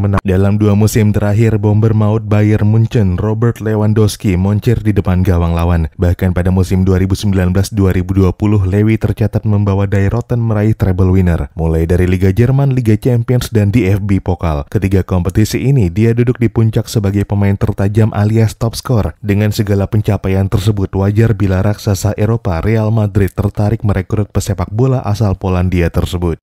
menang. Dalam 2 musim terakhir, bomber maut Bayern Munchen Robert Lewandowski moncer di depan gawang lawan. Bahkan pada musim 2019-2020, Lewi tercatat membawa Dayroten meraih treble winner, mulai dari Liga Jerman, Liga Champions, dan DFB Pokal. Ketiga kompetisi ini, dia duduk di puncak sebagai pemain tertajam alias top skor. Dengan segala pencapaian tersebut, wajar bila raksasa Eropa Real Madrid tertarik merekrut pesepak bola asal Polandia tersebut.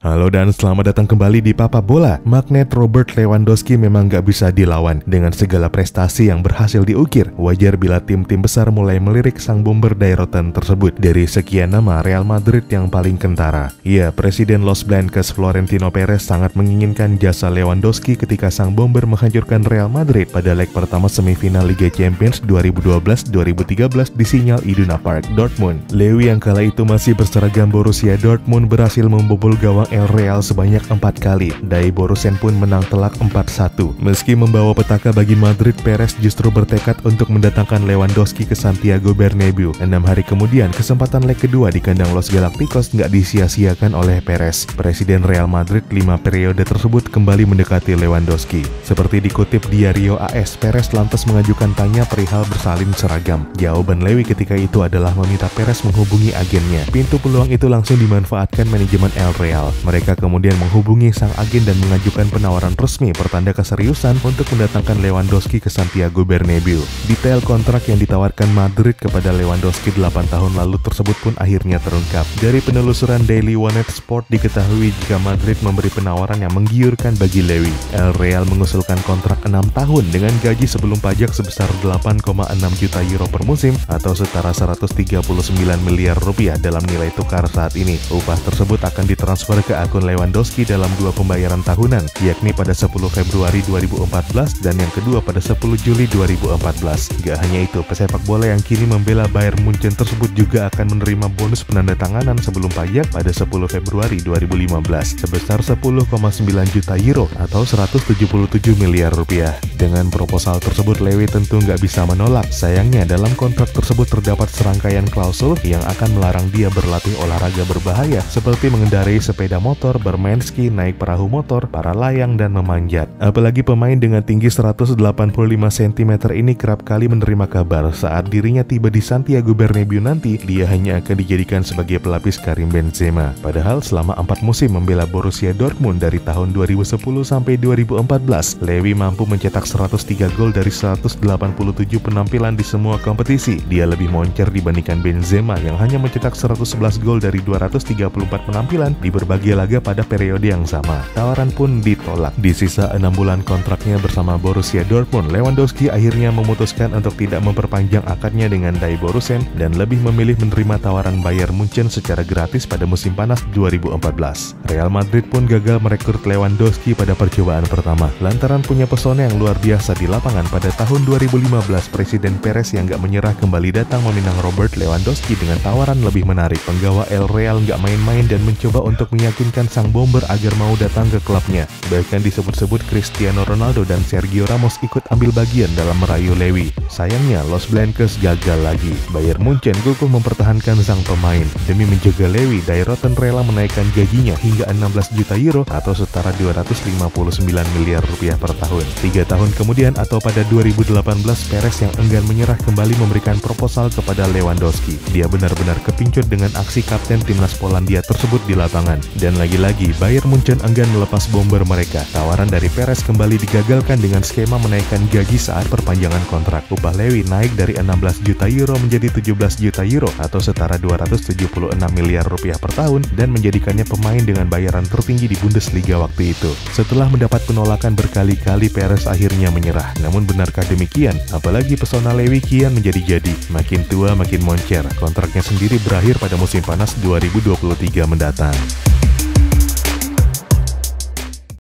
Halo dan selamat datang kembali di Papa Bola. Magnet Robert Lewandowski memang gak bisa dilawan. Dengan segala prestasi yang berhasil diukir, wajar bila tim-tim besar mulai melirik sang bomber Dayroten tersebut. Dari sekian nama, Real Madrid yang paling kentara. Ya, Presiden Los Blancos Florentino Perez sangat menginginkan jasa Lewandowski ketika sang bomber menghancurkan Real Madrid pada leg pertama semifinal Liga Champions 2012-2013 di Sinyal Iduna Park, Dortmund. Lewi yang kala itu masih berseragam Borussia Dortmund berhasil membobol gawang El Real sebanyak 4 kali. Dai Borussen pun menang telak 4-1. Meski membawa petaka bagi Madrid, Perez justru bertekad untuk mendatangkan Lewandowski ke Santiago Bernabeu. 6 hari kemudian, kesempatan leg kedua di kandang Los Galacticos nggak disia-siakan oleh Perez. Presiden Real Madrid 5 periode tersebut kembali mendekati Lewandowski. Seperti dikutip Diario AS, Perez lantas mengajukan tanya perihal bersalin seragam. Jawaban Lewi ketika itu adalah meminta Perez menghubungi agennya. Pintu peluang itu langsung dimanfaatkan manajemen El Real. Mereka kemudian menghubungi sang agen dan mengajukan penawaran resmi pertanda keseriusan untuk mendatangkan Lewandowski ke Santiago Bernabeu. Detail kontrak yang ditawarkan Madrid kepada Lewandowski 8 tahun lalu tersebut pun akhirnya terungkap. Dari penelusuran Daily One Sport diketahui jika Madrid memberi penawaran yang menggiurkan bagi Lewi. El Real mengusulkan kontrak 6 tahun dengan gaji sebelum pajak sebesar 8,6 juta euro per musim atau setara 139 miliar rupiah dalam nilai tukar saat ini. Upah tersebut akan ditransfer ke akun Lewandowski dalam 2 pembayaran tahunan, yakni pada 10 Februari 2014 dan yang kedua pada 10 Juli 2014. Gak hanya itu, pesepak bola yang kini membela Bayern Munchen tersebut juga akan menerima bonus penandatanganan sebelum pajak pada 10 Februari 2015 sebesar 10,9 juta euro atau 177 miliar rupiah. Dengan proposal tersebut, Lewi tentu nggak bisa menolak. Sayangnya, dalam kontrak tersebut terdapat serangkaian klausul yang akan melarang dia berlatih olahraga berbahaya seperti mengendarai sepeda motor, bermain ski, naik perahu motor, para layang, dan memanjat. Apalagi pemain dengan tinggi 185 cm ini kerap kali menerima kabar saat dirinya tiba di Santiago Bernabeu nanti, dia hanya akan dijadikan sebagai pelapis Karim Benzema. Padahal selama 4 musim membela Borussia Dortmund dari tahun 2010 sampai 2014, Lewi mampu mencetak 103 gol dari 187 penampilan di semua kompetisi. Dia lebih moncer dibandingkan Benzema yang hanya mencetak 111 gol dari 234 penampilan di berbagai laga pada periode yang sama. Tawaran pun ditolak. Di sisa 6 bulan kontraknya bersama Borussia Dortmund, Lewandowski akhirnya memutuskan untuk tidak memperpanjang akadnya dengan Dai Borussen dan lebih memilih menerima tawaran Bayern Munchen secara gratis pada musim panas 2014. Real Madrid pun gagal merekrut Lewandowski pada percobaan pertama. Lantaran punya pesona yang luar biasa di lapangan, pada tahun 2015 Presiden Perez yang gak menyerah kembali datang meminang Robert Lewandowski dengan tawaran lebih menarik. Penggawa El Real gak main-main dan mencoba untuk meyakinkan sang bomber agar mau datang ke klubnya. Bahkan disebut-sebut Cristiano Ronaldo dan Sergio Ramos ikut ambil bagian dalam merayu Lewi. Sayangnya, Los Blancos gagal lagi. Bayern Munchen kukuh mempertahankan sang pemain. Demi menjaga Lewi, Dayroten rela menaikkan gajinya hingga 16 juta euro atau setara 259 miliar rupiah per tahun. 3 tahun kemudian atau pada 2018, Perez yang enggan menyerah kembali memberikan proposal kepada Lewandowski. Dia benar-benar kepincut dengan aksi kapten timnas Polandia tersebut di lapangan. Dan lagi-lagi, Bayern Munchen enggan melepas bomber mereka. Tawaran dari Perez kembali digagalkan dengan skema menaikkan gaji saat perpanjangan kontrak. Upah Lewi naik dari 16 juta euro menjadi 17 juta euro atau setara 276 miliar rupiah per tahun dan menjadikannya pemain dengan bayaran tertinggi di Bundesliga waktu itu. Setelah mendapat penolakan berkali-kali, Perez akhirnya menyerah. Namun benarkah demikian? Apalagi pesona Lewi kian menjadi-jadi. Makin tua makin moncer. Kontraknya sendiri berakhir pada musim panas 2023 mendatang.